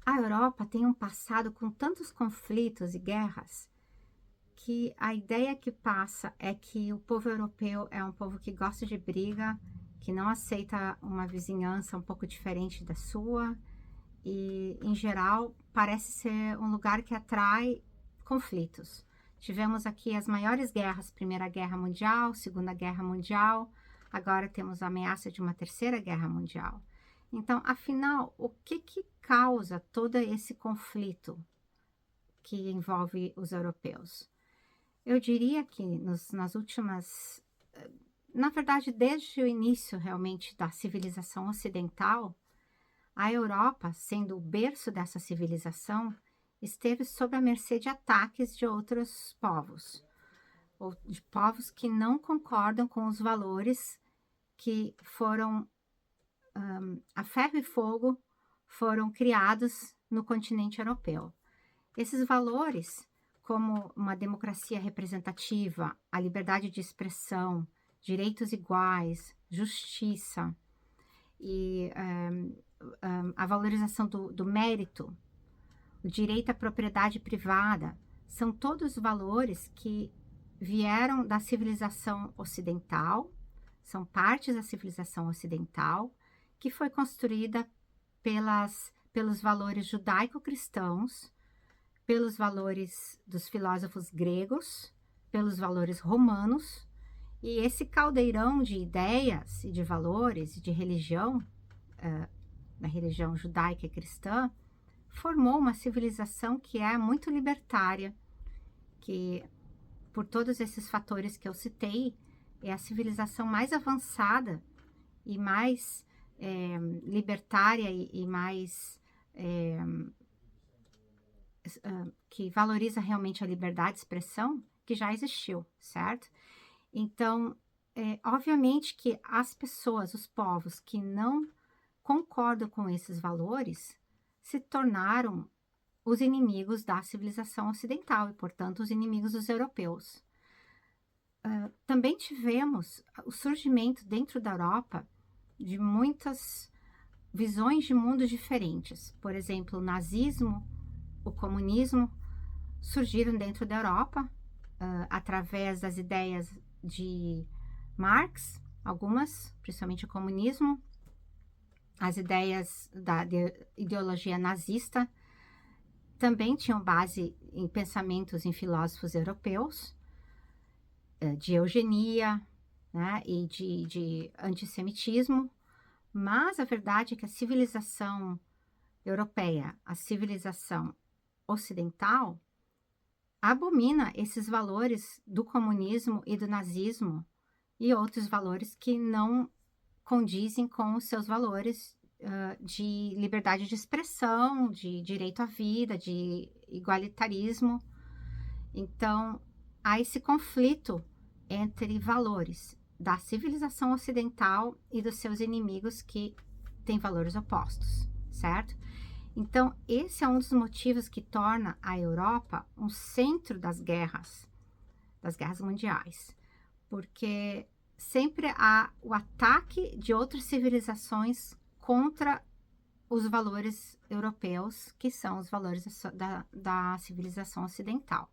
A Europa tem um passado com tantos conflitos e guerras que a ideia que passa é que o povo europeu é um povo que gosta de briga, que não aceita uma vizinhança um pouco diferente da sua e, em geral, parece ser um lugar que atrai conflitos. Tivemos aqui as maiores guerras, Primeira Guerra Mundial, Segunda Guerra Mundial, agora temos a ameaça de uma Terceira Guerra Mundial. Então, afinal, o que que causa todo esse conflito que envolve os europeus? Eu diria que nas últimas, na verdade, desde o início realmente da civilização ocidental, a Europa, sendo o berço dessa civilização, esteve sob a mercê de ataques de outros povos, ou de povos que não concordam com os valores que foram, a ferro e fogo, foram criados no continente europeu. Esses valores, como uma democracia representativa, a liberdade de expressão, direitos iguais, justiça e a valorização do mérito, o direito à propriedade privada, são todos valores que vieram da civilização ocidental, são partes da civilização ocidental, que foi construída pelos valores judaico-cristãos, pelos valores dos filósofos gregos, pelos valores romanos, e esse caldeirão de ideias e de valores e de religião, da religião judaica e cristã, formou uma civilização que é muito libertária, que, por todos esses fatores que eu citei, é a civilização mais avançada e mais libertária e mais que valoriza realmente a liberdade de expressão que já existiu, certo? Então, obviamente que as pessoas, os povos que não concordam com esses valores se tornaram os inimigos da civilização ocidental e, portanto, os inimigos dos europeus. Também tivemos o surgimento dentro da Europa de muitas visões de mundo diferentes. Por exemplo, o nazismo, o comunismo surgiram dentro da Europa através das ideias de Marx, algumas, principalmente o comunismo, as ideias da ideologia nazista também tinham base em pensamentos em filósofos europeus, de eugenia, né, e de antissemitismo, mas a verdade é que a civilização europeia, a civilização ocidental, abomina esses valores do comunismo e do nazismo e outros valores que não condizem com os seus valores de liberdade de expressão, de direito à vida, de igualitarismo. Então, há esse conflito entre valores da civilização ocidental e dos seus inimigos que têm valores opostos, certo? Então, esse é um dos motivos que torna a Europa um centro das guerras mundiais, porque sempre há o ataque de outras civilizações contra os valores europeus, que são os valores da civilização ocidental.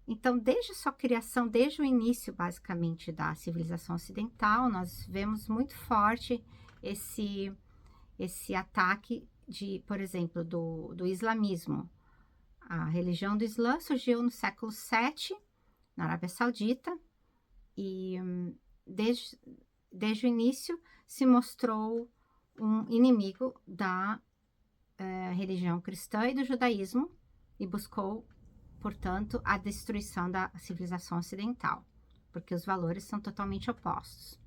Então, desde a sua criação, desde o início, basicamente, da civilização ocidental, nós vemos muito forte esse ataque por exemplo, do islamismo. A religião do Islã surgiu no século VII, na Arábia Saudita, e desde o início se mostrou um inimigo da religião cristã e do judaísmo e buscou, portanto, a destruição da civilização ocidental, porque os valores são totalmente opostos.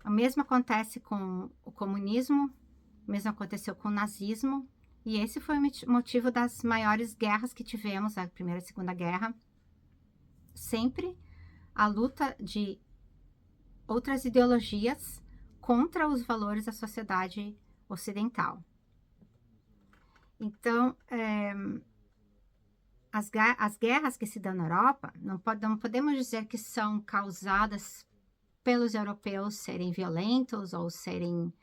O mesmo acontece com o comunismo, o mesmo aconteceu com o nazismo, e esse foi o motivo das maiores guerras que tivemos, a Primeira e a Segunda Guerra. Sempre a luta de outras ideologias contra os valores da sociedade ocidental. Então, as guerras que se dão na Europa, não podemos dizer que são causadas pelos europeus serem violentos ou serem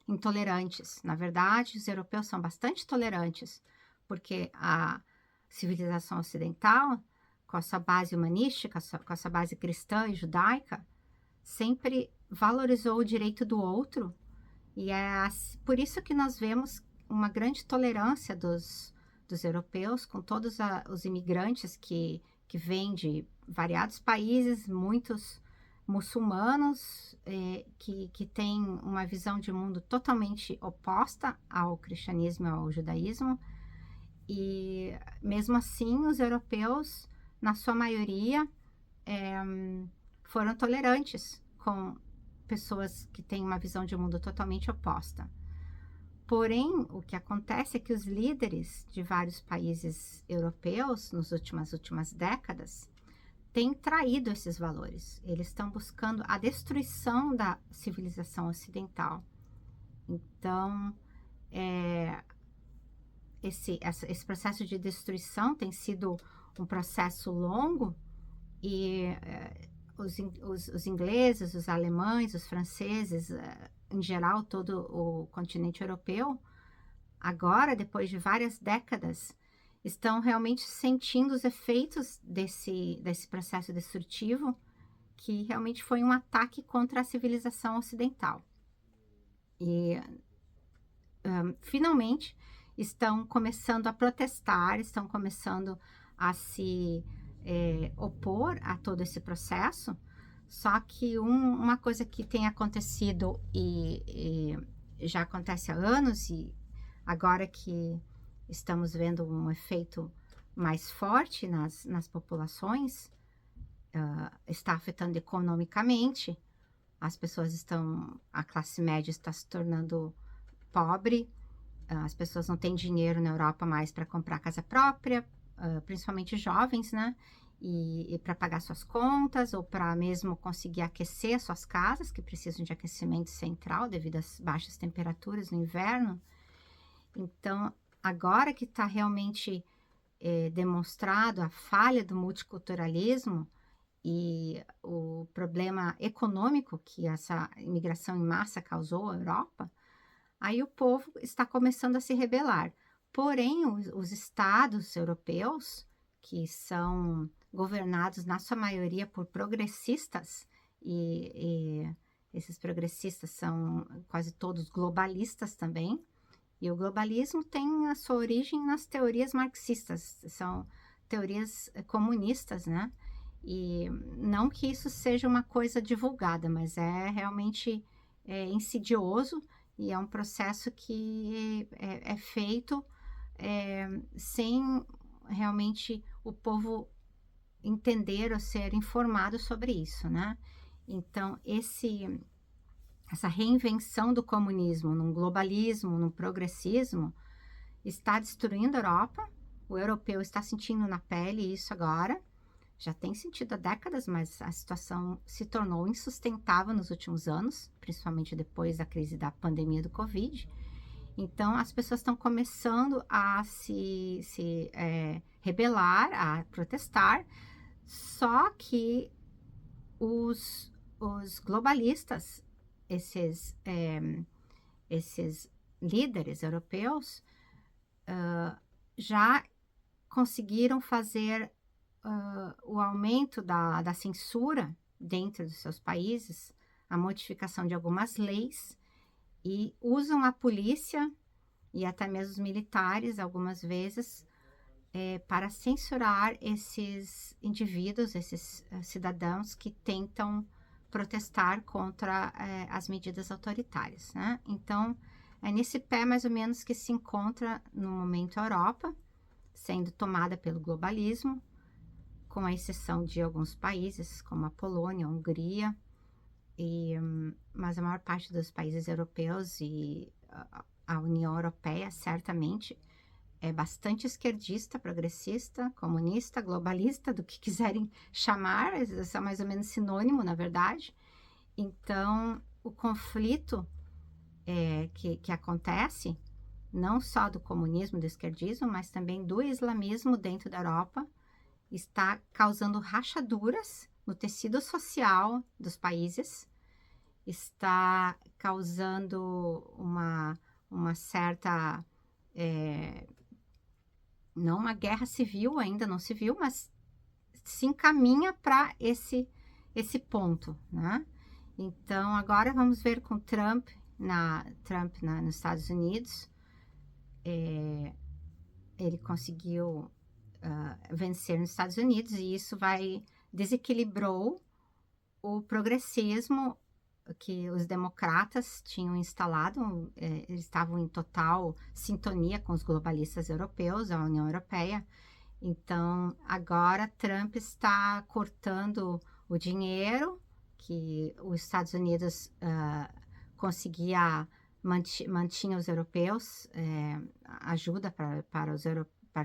intolerantes. Na verdade, os europeus são bastante tolerantes, porque a civilização ocidental, com a sua base humanística, com a sua base cristã e judaica, sempre valorizou o direito do outro, e é por isso que nós vemos uma grande tolerância dos europeus com todos os imigrantes que vêm de variados países, muitos muçulmanos, que têm uma visão de mundo totalmente oposta ao cristianismo e ao judaísmo. E mesmo assim, os europeus, na sua maioria, foram tolerantes com pessoas que têm uma visão de mundo totalmente oposta. Porém, o que acontece é que os líderes de vários países europeus, nas últimas décadas, têm traído esses valores. Eles estão buscando a destruição da civilização ocidental. Então, esse processo de destruição tem sido um processo longo, e os ingleses, os alemães, os franceses, em geral, todo o continente europeu, agora, depois de várias décadas, estão realmente sentindo os efeitos desse processo destrutivo, que realmente foi um ataque contra a civilização ocidental. E, finalmente, estão começando a protestar, estão começando a se opor a todo esse processo. Só que uma coisa que tem acontecido e já acontece há anos, e agora que estamos vendo um efeito mais forte nas populações, está afetando economicamente. As pessoas a classe média está se tornando pobre, as pessoas não têm dinheiro na Europa mais para comprar casa própria, principalmente jovens, né? E para pagar suas contas, ou para mesmo conseguir aquecer suas casas, que precisam de aquecimento central devido às baixas temperaturas no inverno. Então, agora que está realmente demonstrado a falha do multiculturalismo e o problema econômico que essa imigração em massa causou à Europa, aí o povo está começando a se rebelar. Porém, os estados europeus, que são governados na sua maioria por progressistas, e esses progressistas são quase todos globalistas também, e o globalismo tem a sua origem nas teorias marxistas, são teorias comunistas, né? E não que isso seja uma coisa divulgada, mas é realmente insidioso, e é um processo que é feito sem realmente o povo entender ou ser informado sobre isso, né? Então, essa reinvenção do comunismo num globalismo, num progressismo, está destruindo a Europa. O europeu está sentindo na pele isso agora. Já tem sentido há décadas, mas a situação se tornou insustentável nos últimos anos, principalmente depois da crise da pandemia do Covid. Então, as pessoas estão começando a se rebelar, a protestar, só que os globalistas, esses líderes europeus, já conseguiram fazer o aumento da censura dentro dos seus países, a modificação de algumas leis, e usam a polícia e até mesmo os militares, algumas vezes, para censurar esses indivíduos, esses cidadãos que tentam protestar contra as medidas autoritárias, né? Então, é nesse pé mais ou menos que se encontra no momento a Europa, sendo tomada pelo globalismo, com a exceção de alguns países, como a Polônia, a Hungria, mas a maior parte dos países europeus e a União Europeia, certamente, é bastante esquerdista, progressista, comunista, globalista, do que quiserem chamar, isso é mais ou menos sinônimo, na verdade. Então, o conflito que acontece, não só do comunismo, do esquerdismo, mas também do islamismo dentro da Europa, está causando rachaduras no tecido social dos países, está causando uma certa, não uma guerra civil, ainda não civil, mas se encaminha para esse ponto, né? Então, agora vamos ver com Trump nos Estados Unidos. Ele conseguiu vencer nos Estados Unidos e isso desequilibrou o progressismo que os democratas tinham instalado. Eles estavam em total sintonia com os globalistas europeus, a União Europeia. Então, agora Trump está cortando o dinheiro que os Estados Unidos mantinha os europeus, ajuda para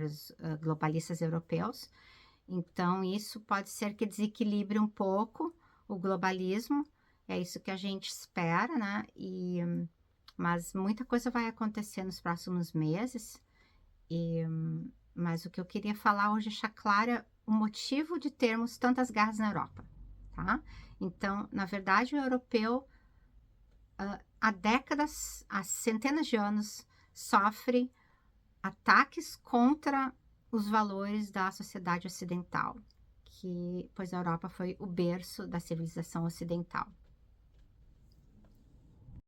os globalistas europeus. Então, isso pode ser que desequilibre um pouco o globalismo, é isso que a gente espera, né? Mas muita coisa vai acontecer nos próximos meses, mas o que eu queria falar hoje é deixar claro o motivo de termos tantas guerras na Europa, tá? Então, na verdade, o europeu, há décadas, há centenas de anos, sofre ataques contra os valores da sociedade ocidental, pois a Europa foi o berço da civilização ocidental.